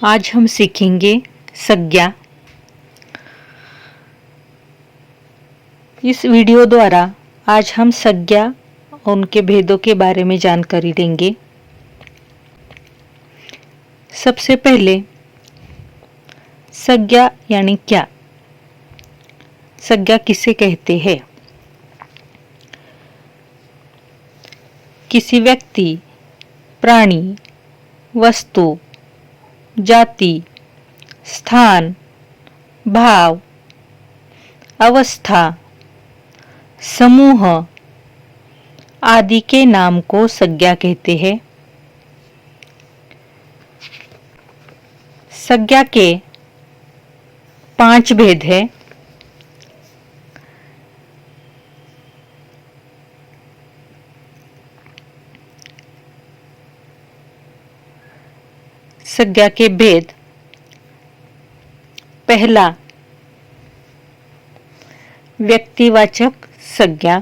आज हम सीखेंगे संज्ञा। इस वीडियो द्वारा आज हम संज्ञा और उनके भेदों के बारे में जानकारी देंगे। सबसे पहले संज्ञा यानी क्या? संज्ञा किसे कहते हैं? किसी व्यक्ति, प्राणी, वस्तु, जाति, स्थान, भाव, अवस्था, समूह आदि के नाम को संज्ञा कहते हैं। संज्ञा के 5 भेद हैं। संज्ञा के भेद: पहला, व्यक्तिवाचक संज्ञा।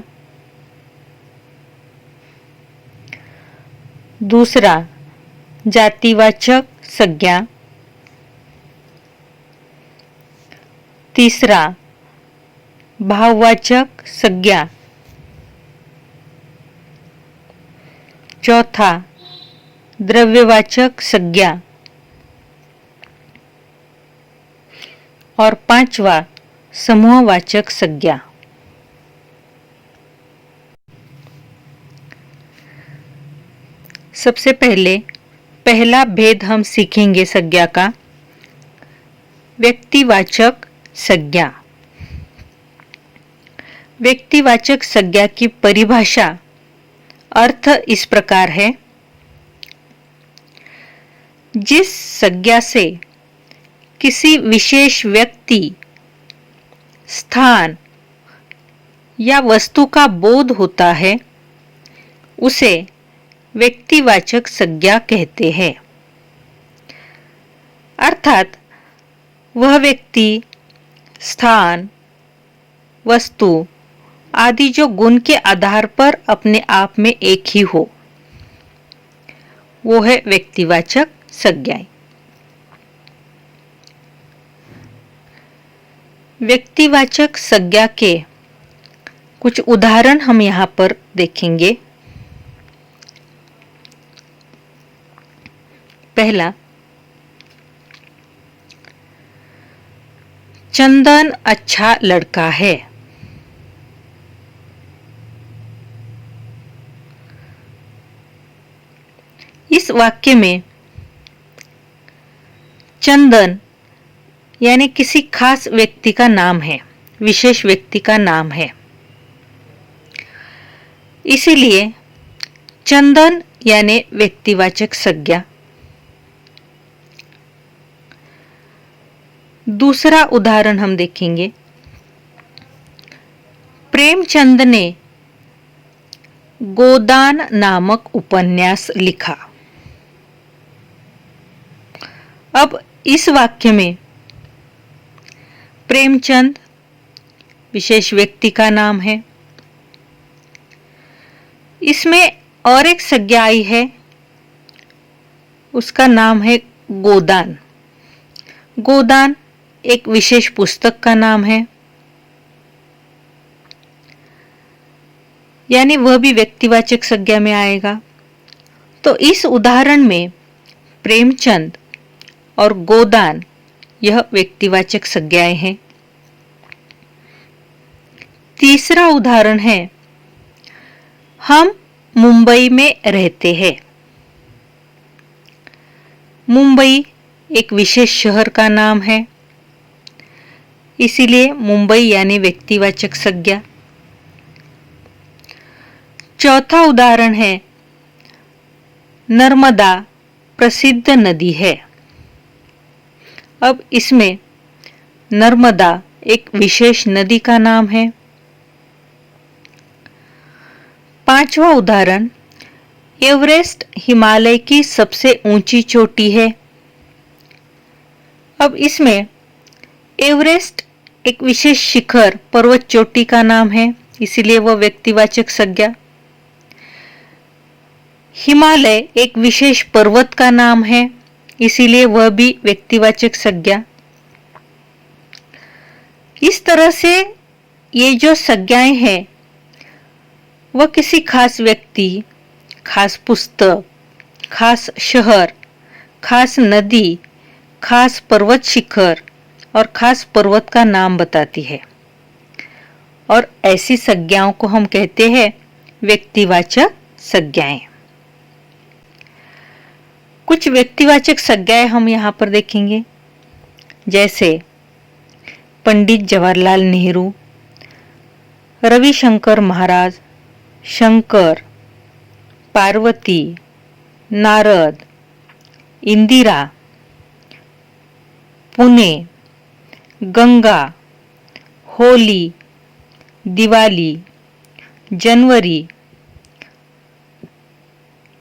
दूसरा, जातिवाचक संज्ञा। तीसरा, भाववाचक संज्ञा। चौथा, द्रव्यवाचक संज्ञा। और 5वां, समूहवाचक संज्ञा। सबसे पहला भेद हम सीखेंगे संज्ञा का, व्यक्तिवाचक संज्ञा। व्यक्तिवाचक संज्ञा की परिभाषा अर्थ इस प्रकार है: जिस संज्ञा से किसी विशेष व्यक्ति, स्थान या वस्तु का बोध होता है, उसे व्यक्तिवाचक संज्ञा कहते हैं। अर्थात वह व्यक्ति, स्थान, वस्तु आदि जो गुण के आधार पर अपने आप में एक ही हो, वो है व्यक्तिवाचक संज्ञाएं। व्यक्तिवाचक संज्ञा के कुछ उदाहरण हम यहाँ पर देखेंगे। पहला, चंदन अच्छा लड़का है। इस वाक्य में चंदन यानी किसी खास व्यक्ति का नाम है, विशेष व्यक्ति का नाम है, इसीलिए चंदन यानी व्यक्तिवाचक संज्ञा। दूसरा उदाहरण हम देखेंगे। प्रेमचंद ने गोदान नामक उपन्यास लिखा। अब इस वाक्य में प्रेमचंद विशेष व्यक्ति का नाम है। इसमें और एक संज्ञा आई है, उसका नाम है गोदान। गोदान एक विशेष पुस्तक का नाम है, यानी वह भी व्यक्तिवाचक संज्ञा में आएगा। तो इस उदाहरण में प्रेमचंद और गोदान यह व्यक्तिवाचक संज्ञाएं हैं। तीसरा उदाहरण है, हम मुंबई में रहते हैं। मुंबई एक विशेष शहर का नाम है, इसीलिए मुंबई यानी व्यक्तिवाचक संज्ञा। चौथा उदाहरण है, नर्मदा प्रसिद्ध नदी है। अब इसमें नर्मदा एक विशेष नदी का नाम है। 5वां उदाहरण, एवरेस्ट हिमालय की सबसे ऊंची चोटी है। अब इसमें एवरेस्ट एक विशेष शिखर, पर्वत चोटी का नाम है, इसीलिए वह व्यक्तिवाचक संज्ञा। हिमालय एक विशेष पर्वत का नाम है, इसीलिए वह भी व्यक्तिवाचक संज्ञा। इस तरह से ये जो संज्ञाएं हैं वह किसी खास व्यक्ति, खास पुस्तक, खास शहर, खास नदी, खास पर्वत शिखर और खास पर्वत का नाम बताती है। और ऐसी संज्ञाओं को हम कहते हैं व्यक्तिवाचक संज्ञाएं। कुछ व्यक्तिवाचक संज्ञाएं हम यहाँ पर देखेंगे, जैसे पंडित जवाहरलाल नेहरू, रविशंकर महाराज, शंकर, पार्वती, नारद, इंदिरा, पुणे, गंगा, होली, दिवाली, जनवरी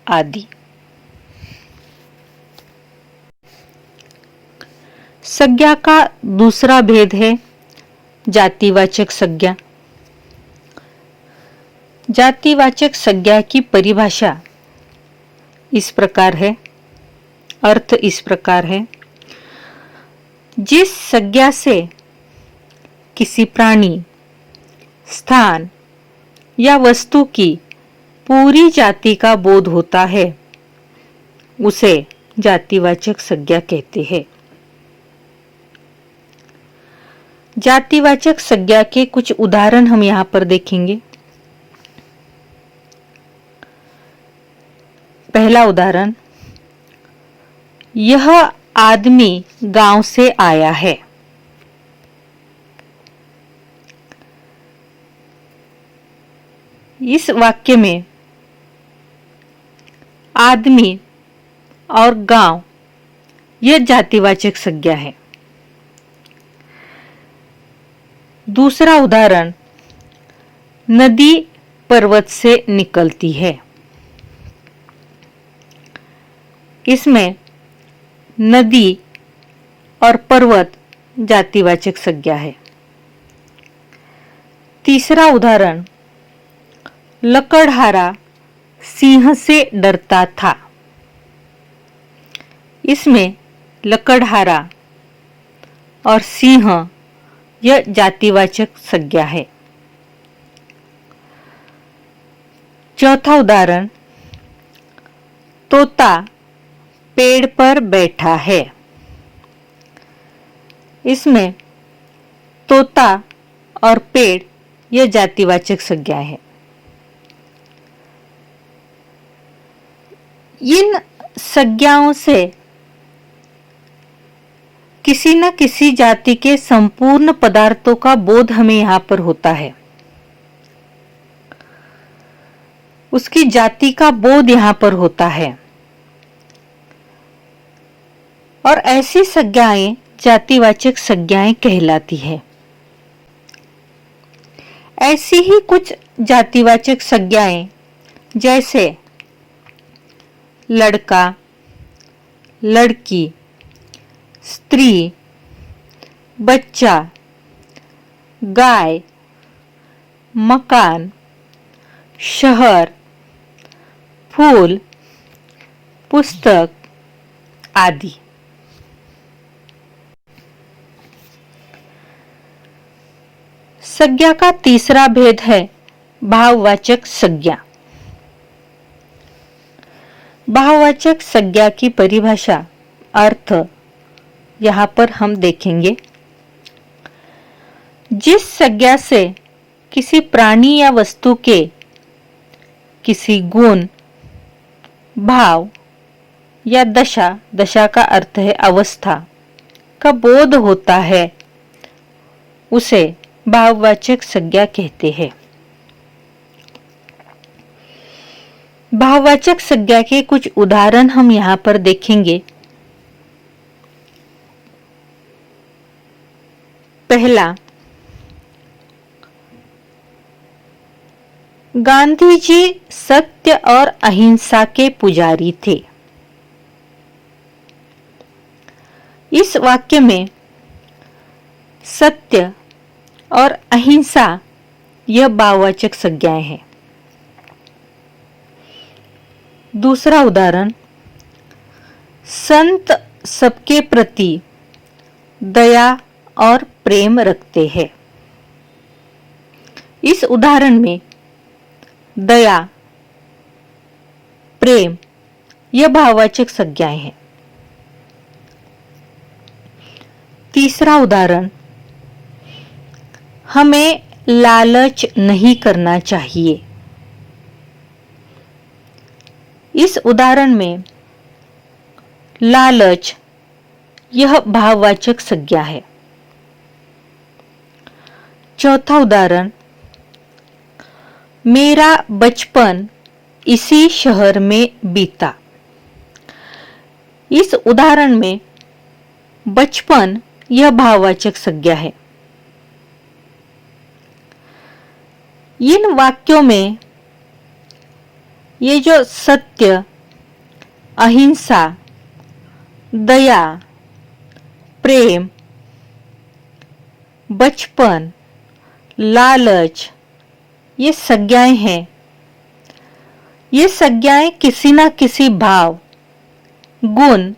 आदि। संज्ञा का दूसरा भेद है जातिवाचक संज्ञा। जातिवाचक संज्ञा की परिभाषा इस प्रकार है, अर्थ इस प्रकार है, जिस संज्ञा से किसी प्राणी, स्थान या वस्तु की पूरी जाति का बोध होता है उसे जातिवाचक संज्ञा कहते हैं। जातिवाचक संज्ञा के कुछ उदाहरण हम यहाँ पर देखेंगे। पहला उदाहरण, यह आदमी गांव से आया है। इस वाक्य में आदमी और गांव यह जातिवाचक संज्ञा है। दूसरा उदाहरण, नदी पर्वत से निकलती है। इसमें नदी और पर्वत जातिवाचक संज्ञा है। तीसरा उदाहरण, लकड़हारा सिंह से डरता था। इसमें लकड़हारा और सिंह यह जातिवाचक संज्ञा है। चौथा उदाहरण, तोता पेड़ पर बैठा है। इसमें तोता और पेड़ यह जातिवाचक संज्ञा है। इन संज्ञाओं से किसी न किसी जाति के संपूर्ण पदार्थों का बोध हमें यहाँ पर होता है। उसकी जाति का बोध यहाँ पर होता है और ऐसी संज्ञाएं जातिवाचक संज्ञाएं कहलाती है। ऐसी ही कुछ जातिवाचक संज्ञाएं जैसे लड़का, लड़की, स्त्री, बच्चा, गाय, मकान, शहर, फूल, पुस्तक आदि। संज्ञा का तीसरा भेद है भाववाचक संज्ञा। भाववाचक संज्ञा की परिभाषा, अर्थ यहाँ पर हम देखेंगे। जिस संज्ञा से किसी प्राणी या वस्तु के किसी गुण, भाव या दशा, दशा का अर्थ है अवस्था, का बोध होता है उसे भाववाचक संज्ञा कहते हैं। भाववाचक संज्ञा के कुछ उदाहरण हम यहाँ पर देखेंगे। पहला, गांधी जी सत्य और अहिंसा के पुजारी थे। इस वाक्य में सत्य और अहिंसा यह भाववाचक संज्ञाएं हैं। दूसरा उदाहरण, संत सबके प्रति दया और प्रेम रखते हैं। इस उदाहरण में दया, प्रेम यह भाववाचक संज्ञाएं हैं। तीसरा उदाहरण, हमें लालच नहीं करना चाहिए। इस उदाहरण में लालच यह भाववाचक संज्ञा है। चौथा उदाहरण, मेरा बचपन इसी शहर में बीता। इस उदाहरण में बचपन यह भाववाचक संज्ञा है। इन वाक्यों में ये जो सत्य, अहिंसा, दया, प्रेम, बचपन, लालच ये संज्ञाएं हैं। ये संज्ञाएं किसी ना किसी भाव, गुण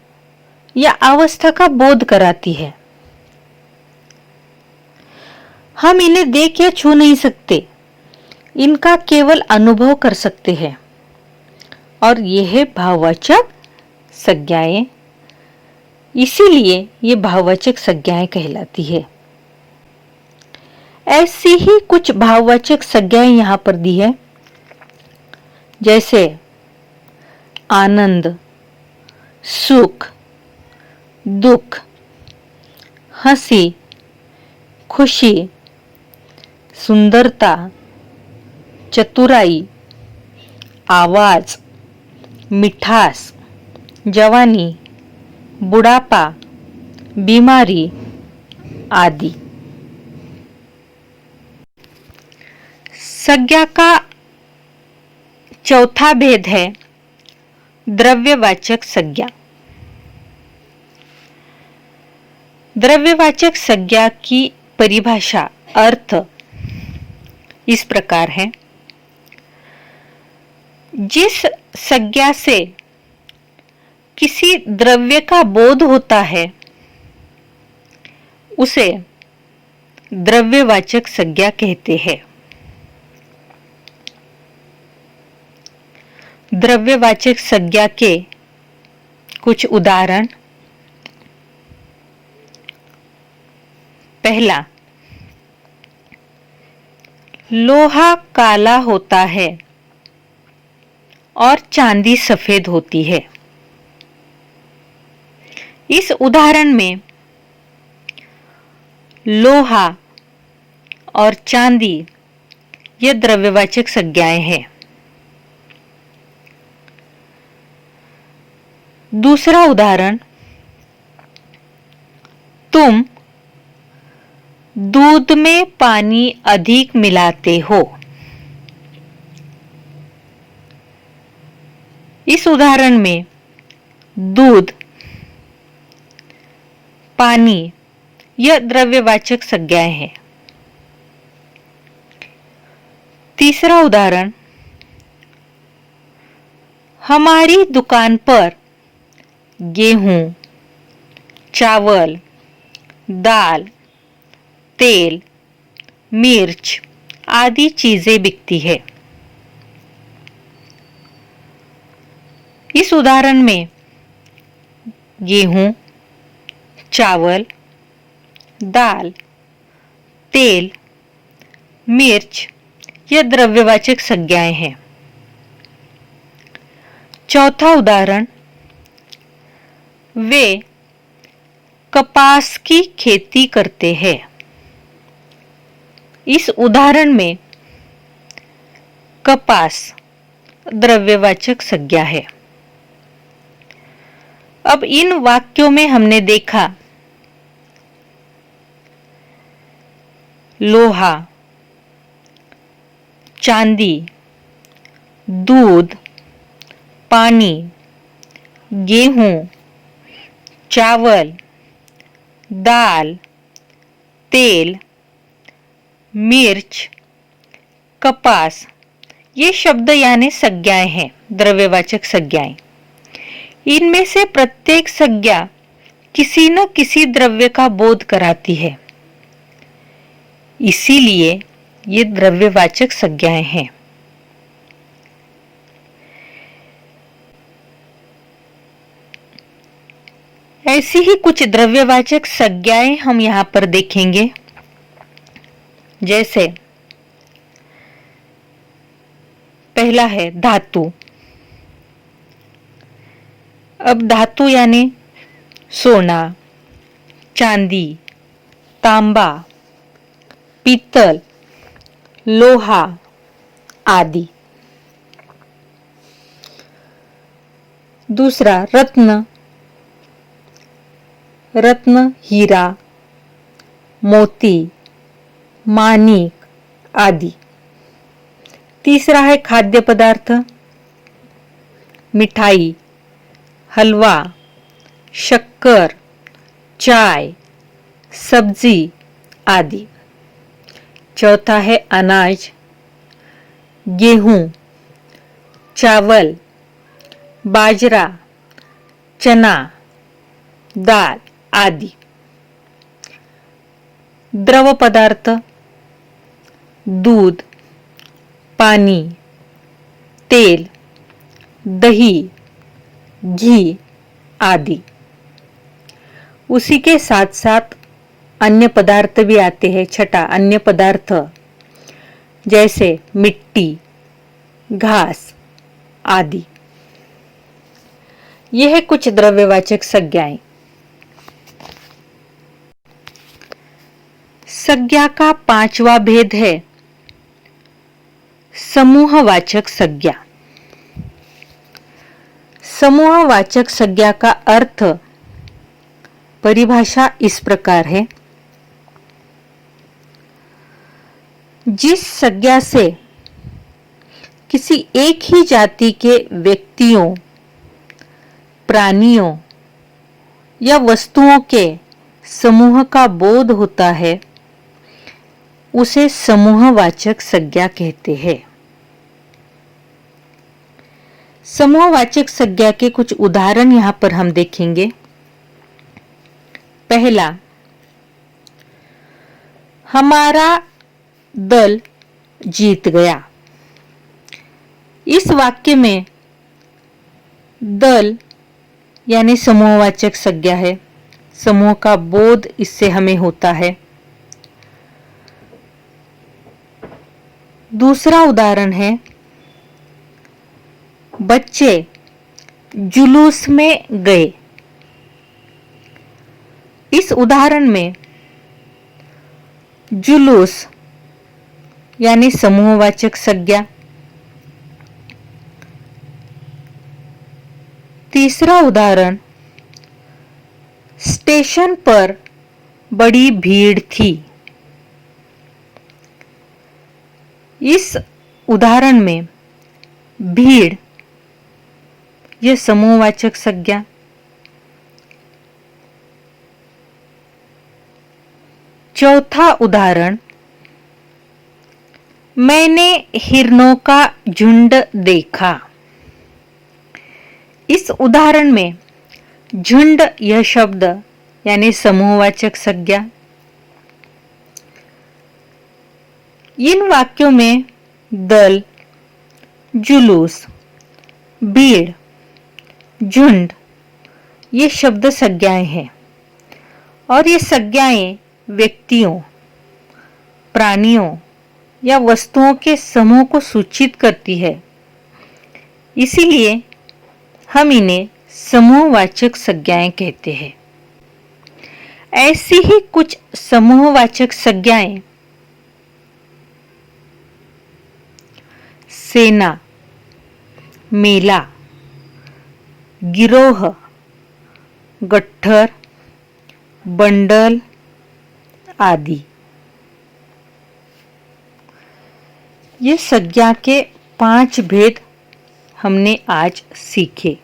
या अवस्था का बोध कराती है। हम इन्हें देख या छू नहीं सकते, इनका केवल अनुभव कर सकते हैं और यह भाववाचक संज्ञाएं, इसीलिए ये भाववाचक संज्ञाएं कहलाती है। ऐसी ही कुछ भाववाचक संज्ञाएं यहां पर दी है, जैसे आनंद, सुख, दुख, हंसी, खुशी, सुंदरता, चतुराई, आवाज, मिठास, जवानी, बुढ़ापा, बीमारी आदि। संज्ञा का चौथा भेद है द्रव्यवाचक संज्ञा। द्रव्यवाचक संज्ञा की परिभाषा, अर्थ इस प्रकार है, जिस संज्ञा से किसी द्रव्य का बोध होता है उसे द्रव्यवाचक संज्ञा कहते हैं। द्रव्यवाचक संज्ञा के कुछ उदाहरण, पहला, लोहा काला होता है और चांदी सफेद होती है। इस उदाहरण में लोहा और चांदी ये द्रव्यवाचक संज्ञाएं हैं। दूसरा उदाहरण, तुम दूध में पानी अधिक मिलाते हो। इस उदाहरण में दूध, पानी यह द्रव्यवाचक संज्ञाएं हैं। तीसरा उदाहरण, हमारी दुकान पर गेहूं, चावल, दाल, तेल, मिर्च आदि चीजें बिकती है। इस उदाहरण में गेहूं, चावल, दाल, तेल, मिर्च यह द्रव्यवाचक संज्ञाएं हैं। चौथा उदाहरण, वे कपास की खेती करते हैं। इस उदाहरण में कपास द्रव्यवाचक संज्ञा है। अब इन वाक्यों में हमने देखा लोहा, चांदी, दूध, पानी, गेहूं, चावल, दाल, तेल, मिर्च, कपास ये शब्द यानी संज्ञाएं हैं, द्रव्यवाचक संज्ञाएं। इनमें से प्रत्येक संज्ञा किसी न किसी द्रव्य का बोध कराती है, इसीलिए ये द्रव्यवाचक संज्ञाएं हैं। ऐसी ही कुछ द्रव्यवाचक संज्ञाएं हम यहां पर देखेंगे। जैसे पहला है धातु। अब धातु यानी सोना, चांदी, तांबा, पीतल, लोहा आदि। दूसरा रत्न। रत्न हीरा, मोती, माणिक आदि। तीसरा है खाद्य पदार्थ, मिठाई, हलवा, शक्कर, चाय, सब्जी आदि। चौथा है अनाज, गेहूं, चावल, बाजरा, चना, दाल आदि। द्रव पदार्थ, दूध, पानी, तेल, दही, घी आदि। उसी के साथ साथ अन्य पदार्थ भी आते हैं। छठा अन्य पदार्थ, जैसे मिट्टी, घास आदि। यह है कुछ द्रव्यवाचक संज्ञाएं। संज्ञा का पांचवा भेद है समूहवाचक संज्ञा। समूहवाचक संज्ञा का अर्थ परिभाषा इस प्रकार है। जिस संज्ञा से किसी एक ही जाति के व्यक्तियों, प्राणियों या वस्तुओं के समूह का बोध होता है, उसे समूहवाचक संज्ञा कहते हैं। समूहवाचक संज्ञा के कुछ उदाहरण यहां पर हम देखेंगे। पहला, हमारा दल जीत गया। इस वाक्य में दल यानी समूहवाचक संज्ञा है। समूह का बोध इससे हमें होता है। दूसरा उदाहरण है, बच्चे जुलूस में गए। इस उदाहरण में जुलूस यानी समूहवाचक संज्ञा। तीसरा उदाहरण, स्टेशन पर बड़ी भीड़ थी। इस उदाहरण में भीड़ यह समूहवाचक संज्ञा। चौथा उदाहरण, मैंने हिरणों का झुंड देखा। इस उदाहरण में झुंड यह शब्द यानी समूहवाचक संज्ञा। इन वाक्यों में दल, जुलूस, भीड़, झुंड ये शब्द संज्ञाएं हैं और ये संज्ञाएं व्यक्तियों, प्राणियों या वस्तुओं के समूह को सूचित करती है। इसीलिए हम इन्हें समूहवाचक संज्ञाएं कहते हैं। ऐसी ही कुछ समूहवाचक संज्ञाएं सेना, मेला, गिरोह, गट्ठर, बंडल आदि। ये संज्ञा के 5 भेद हमने आज सीखे।